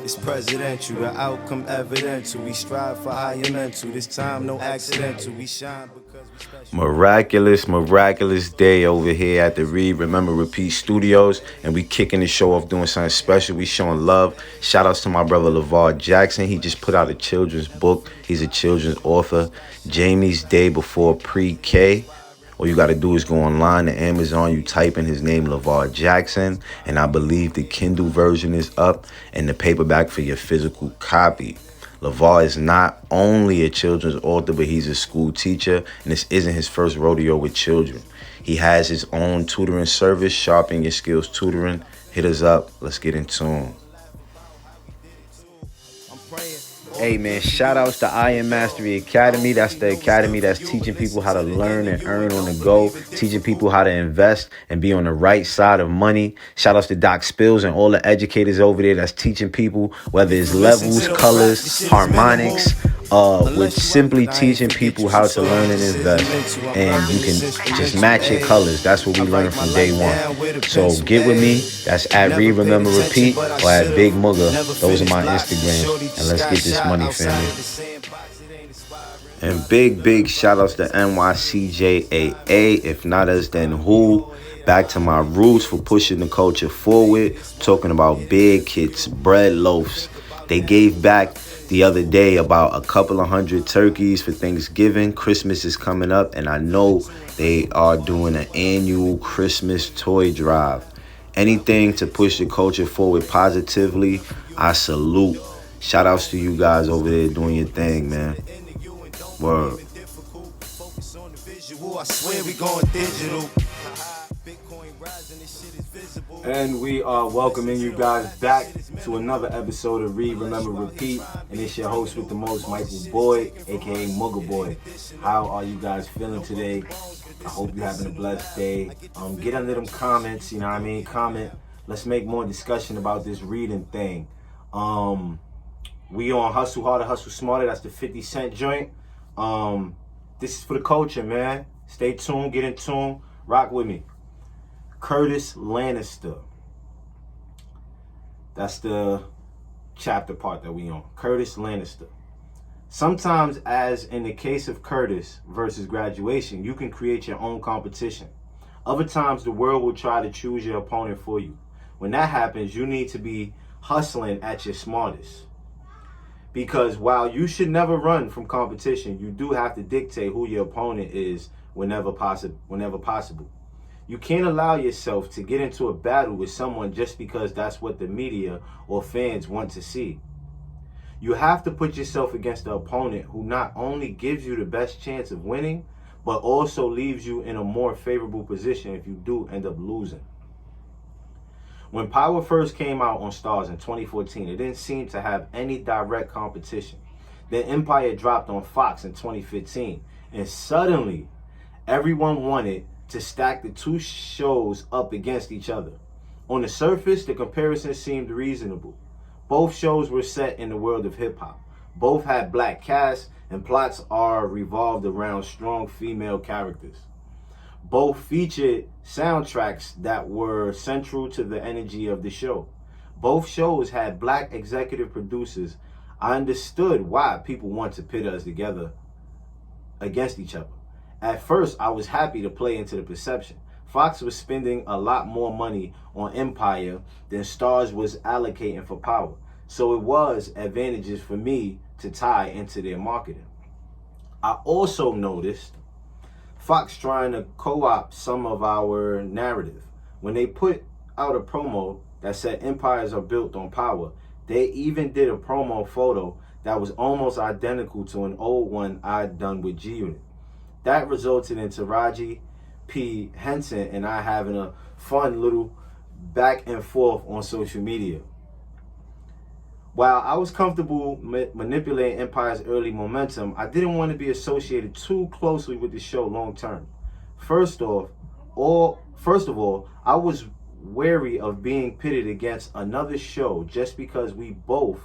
It's presidential, the outcome evidential. We strive for higher mental. This time, no accidental. We shine because we special. Miraculous day over here at the Read, Remember, Repeat Studios. And we kicking the show off doing something special. We showing love. Shout outs to my brother LeVar Jackson. He just put out a children's book. He's a children's author. Jamie's Day Before Pre-K. All you got to do is go online to Amazon. You type in his name, LeVar Jackson. And I believe the Kindle version is up and the paperback for your physical copy. LeVar is not only a children's author, but he's a school teacher. And this isn't his first rodeo with children. He has his own tutoring service, Sharpen Your Skills Tutoring. Hit us up. Let's get in tune. Hey man, shout outs to I Am Mastery Academy. That's the academy that's teaching people how to learn and earn on the go, teaching people how to invest and be on the right side of money. Shout outs to Doc Spills and all the educators over there that's teaching people, whether it's levels, colors, harmonics, with simply teaching people how to learn and invest. And you can just match your colors. That's what we learned from day one. So get with me. That's at Read, Remember, Repeat, or at Big MUGGA. Those are my Instagrams. And let's get this money, family. And big shout outs to NYCJAA. If not us, then who? Back to my roots for pushing the culture forward. Talking about big kits, bread loaves. They gave back the other day about a couple of 100 turkeys for Thanksgiving. Christmas is coming up, and I know they are doing an annual Christmas toy drive. Anything to push the culture forward positively, I salute. Shout outs to you guys over there doing your thing, man. Word. And we are welcoming you guys back to another episode of Read, Remember, Repeat. And it's your host with the most, Michael Boyd, aka Mugga Boy. How are you guys feeling today? I hope you're having a blessed day. Get under them comments, you know what I mean? Comment. Let's make more discussion about this reading thing. We on Hustle Harder, Hustle Smarter. That's the 50 Cent joint. This is for the culture, man. Stay tuned, get in tune, rock with me. Curtis Lannister. That's the chapter part that we on. Curtis Lannister. Sometimes, as in the case of Curtis versus graduation, you can create your own competition. Other times, the world will try to choose your opponent for you. When that happens, you need to be hustling at your smartest. Because while you should never run from competition, you do have to dictate who your opponent is whenever possible. You can't allow yourself to get into a battle with someone just because that's what the media or fans want to see. You have to put yourself against the opponent who not only gives you the best chance of winning, but also leaves you in a more favorable position if you do end up losing. When Power first came out on Starz in 2014, it didn't seem to have any direct competition. Then Empire dropped on Fox in 2015, and suddenly everyone wanted to stack the two shows up against each other. On the surface, the comparison seemed reasonable. Both shows were set in the world of hip-hop. Both had black casts, and plots are revolved around strong female characters. Both featured soundtracks that were central to the energy of the show. Both shows had black executive producers. I understood why people want to pit us together against each other. At first, I was happy to play into the perception. Fox was spending a lot more money on Empire than Starz was allocating for Power. So it was advantages for me to tie into their marketing. I also noticed Fox trying to co-opt some of our narrative. When they put out a promo that said empires are built on power, they even did a promo photo that was almost identical to an old one I'd done with G-Unit. That resulted in Taraji P. Henson and I having a fun little back and forth on social media. While I was comfortable manipulating Empire's early momentum, I didn't want to be associated too closely with the show long term. First of all, I was wary of being pitted against another show just because we both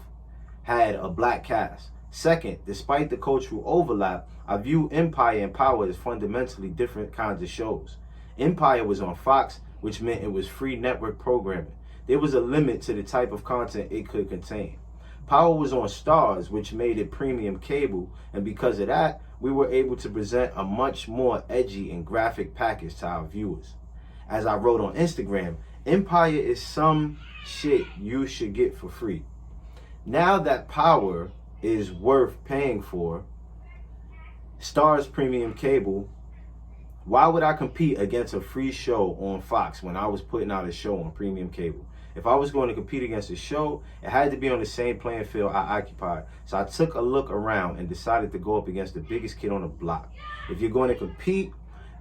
had a black cast. Second, despite the cultural overlap, I view Empire and Power as fundamentally different kinds of shows. Empire was on Fox, which meant it was free network programming. There was a limit to the type of content it could contain. Power was on Stars, which made it premium cable, and because of that, we were able to present a much more edgy and graphic package to our viewers. As I wrote on Instagram, Empire is some shit you should get for free. Now that Power is worth paying for, Stars premium cable, why would I compete against a free show on Fox when I was putting out a show on premium cable? If I was going to compete against a show, it had to be on the same playing field I occupied. So I took a look around and decided to go up against the biggest kid on the block. If you're going to compete,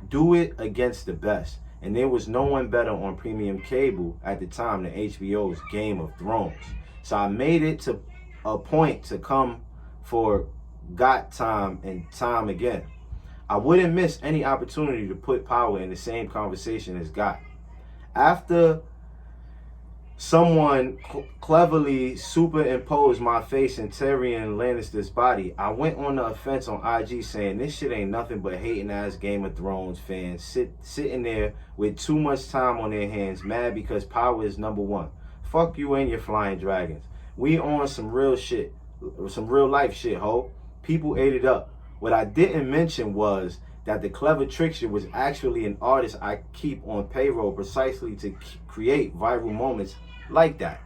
do it against the best. And there was no one better on premium cable at the time than HBO's Game of Thrones. So I made it to a point to come for Got Time and time again. I wouldn't miss any opportunity to put Power in the same conversation as Got. After someone cleverly superimposed my face in Tyrion Lannister's body, I went on the offense on IG saying this shit ain't nothing but hating ass Game of Thrones fans sitting there with too much time on their hands, mad because Power is number one. Fuck you and your flying dragons. We on some real shit, some real life shit, ho. People ate it up. What I didn't mention was that the clever trickster was actually an artist I keep on payroll precisely to create viral moments like that.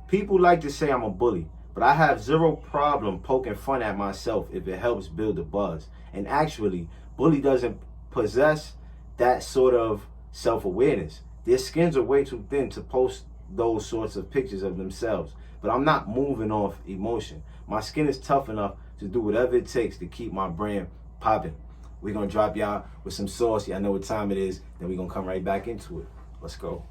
People like to say I'm a bully, but I have zero problem poking fun at myself if it helps build a buzz. And actually, bully doesn't possess that sort of self-awareness. Their skins are way too thin to post those sorts of pictures of themselves. But I'm not moving off emotion. My skin is tough enough to do whatever it takes to keep my brand popping. We're going to drop y'all with some sauce. Y'all know what time it is. Then we're going to come right back into it. Let's go.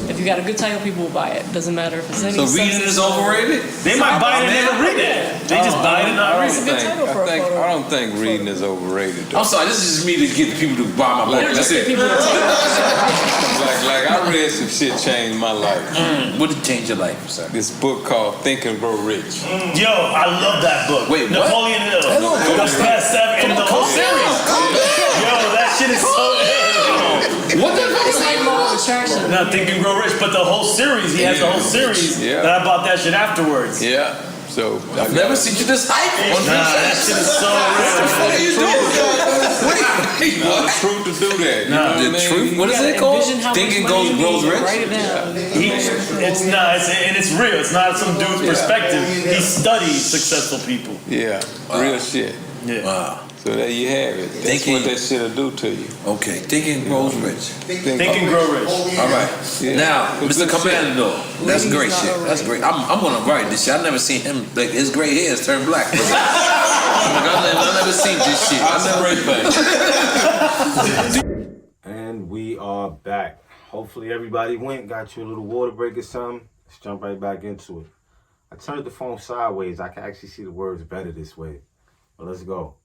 If you got a good title, people will buy it. Doesn't matter if it's any. So reading is overrated? They might buy it and never read it. They just buy it and not read it. I don't think reading is overrated, though. I'm sorry, this is just me to get the people to buy my book. That's it. Like I read some shit changed my life. What did change your life, sir? This book called Think and Grow Rich. Yo, I love that book. Wait, what? Napoleon Hill. The best-selling in the whole series. Yo, that shit is so What the fuck? It's like law of attraction. Now Think and Grow Rich, but the whole series, he has the whole series. Yeah. That I bought that shit afterwards. Yeah. So I've never seen you this hype. That shit is so real. What are you doing? What? The truth to do that. You Nah. know what I The mean? truth? What is it called? Thinking grows rich? Write it down. It's not, and it's real. It's not some dude's perspective. He studies successful people. Yeah. Real shit. Yeah. Wow. So there you have it. That's what that shit'll do to you. Okay, thinking grows rich. Think and Grow Rich. All right. Yeah. Now, Mr. Good Commando, that's great not shit. overrated. That's great. I'm gonna write this shit. I've never seen him, like, his gray hairs turn black. I've never seen this shit. And we are back. Hopefully everybody got you a little water break or something. Let's jump right back into it. I turned the phone sideways. I can actually see the words better this way. But let's go.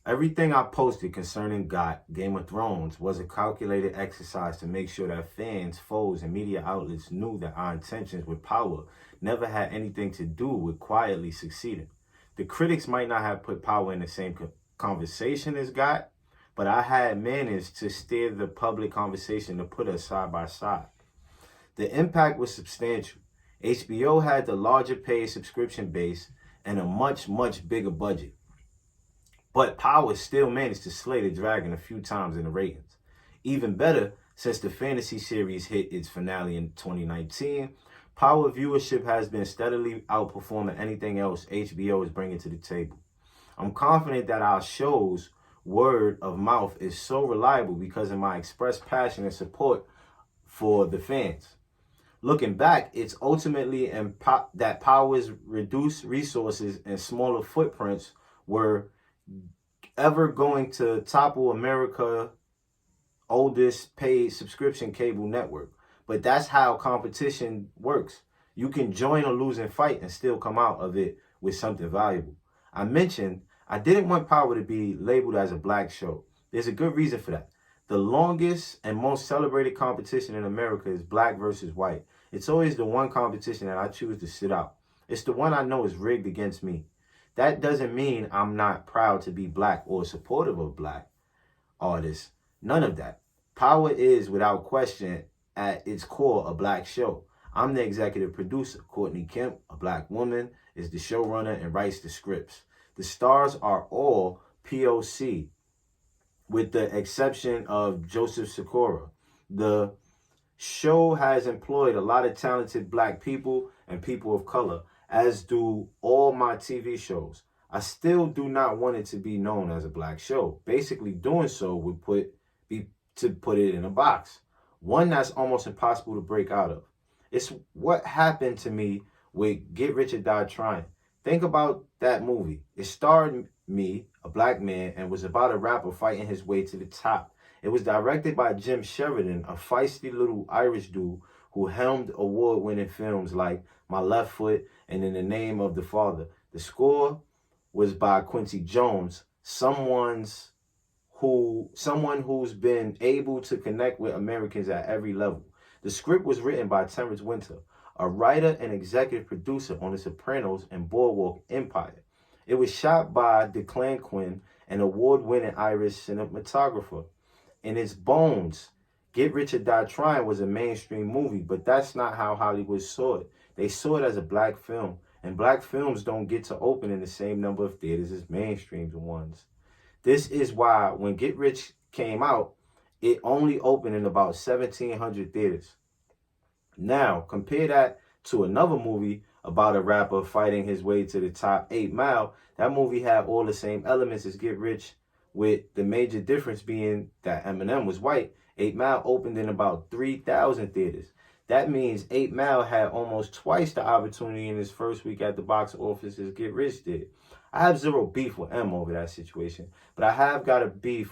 Everything I posted concerning Game of Thrones was a calculated exercise to make sure that fans, foes, and media outlets knew that our intentions with Power never had anything to do with quietly succeeding. The critics might not have put Power in the same conversation as but I had managed to steer the public conversation to put us side by side. The impact was substantial. HBO had the larger paid subscription base and a much, much bigger budget. But Power still managed to slay the dragon a few times in the ratings. Even better, since the fantasy series hit its finale in 2019, Power viewership has been steadily outperforming anything else HBO is bringing to the table. I'm confident that our show's word of mouth is so reliable because of my expressed passion and support for the fans. Looking back, it's ultimately that Power's reduced resources and smaller footprints were ever going to topple America's oldest paid subscription cable network. But that's how competition works. You can join a losing fight and still come out of it with something valuable. I mentioned I didn't want Power to be labeled as a black show. There's a good reason for that. The longest and most celebrated competition in America is black versus white. It's always the one competition that I choose to sit out. It's the one I know is rigged against me. That doesn't mean I'm not proud to be black or supportive of black artists. None of that. Power is, without question, at its core, a black show. I'm the executive producer. Courtney Kemp, a black woman, is the showrunner and writes the scripts. The stars are all POC, with the exception of Joseph Sikora. The show has employed a lot of talented black people and people of color, as do all my TV shows. I still do not want it to be known as a black show. Basically, doing so would put it in a box, one that's almost impossible to break out of. It's what happened to me with Get Rich or Die Trying. Think about that movie. It starred me, a black man, and was about a rapper fighting his way to the top. It was directed by Jim Sheridan, a feisty little Irish dude who helmed award-winning films like My Left Foot and In the Name of the Father. The score was by Quincy Jones, someone who's been able to connect with Americans at every level. The script was written by Terrence Winter, a writer and executive producer on The Sopranos and Boardwalk Empire. It was shot by Declan Quinn, an award-winning Irish cinematographer. In its bones, Get Rich or Die Trying was a mainstream movie, but that's not how Hollywood saw it. They saw it as a black film, and black films don't get to open in the same number of theaters as mainstream ones. This is why when Get Rich came out, it only opened in about 1,700 theaters. Now, compare that to another movie about a rapper fighting his way to the top, 8 Mile. That movie had all the same elements as Get Rich, with the major difference being that Eminem was white. 8 Mile opened in about 3,000 theaters. That means 8 Mile had almost twice the opportunity in his first week at the box office as Get Rich did. I have zero beef with M over that situation, but I have got a big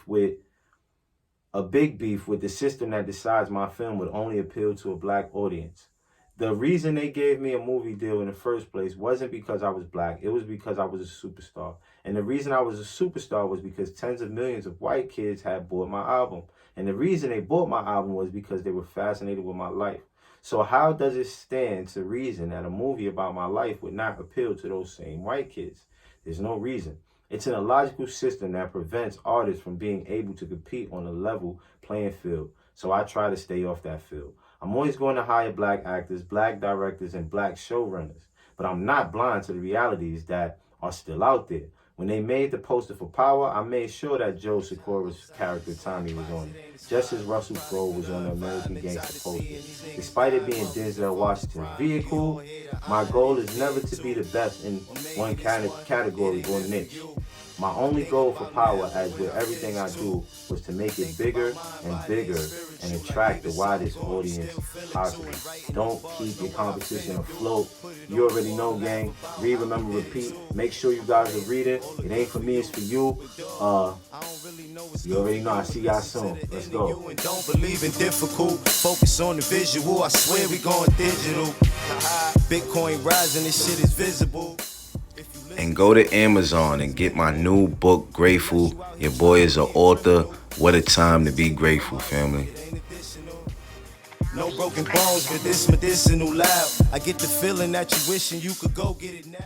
beef with the system that decides my film would only appeal to a black audience. The reason they gave me a movie deal in the first place wasn't because I was black. It was because I was a superstar. And the reason I was a superstar was because tens of millions of white kids had bought my album. And the reason they bought my album was because they were fascinated with my life. So how does it stand to reason that a movie about my life would not appeal to those same white kids? There's no reason. It's an illogical system that prevents artists from being able to compete on a level playing field. So I try to stay off that field. I'm always going to hire black actors, black directors, and black showrunners. But I'm not blind to the realities that are still out there. When they made the poster for Power, I made sure that Joe Sikora's character Tommy was on it, just as Russell Crowe was on the American Gangster poster. Despite it being Denzel Washington's vehicle, my goal is never to be the best in one category or niche. My only goal for Power, as with everything I do, was to make it bigger and bigger and attract the widest audience possible. Don't keep your competition afloat. You already know, gang. Read, remember, repeat. Make sure you guys are reading. It ain't for me, it's for you. You already know. I see y'all soon. Let's go. Don't believe in difficult. Focus on the visual. I swear we going digital. Bitcoin rising, this shit is visible. And go to Amazon and get my new book, Grateful. Your boy is an author. What a time to be grateful, family. No broken bones, but this medicinal loud. I get the feeling that you wishing you could go get it now.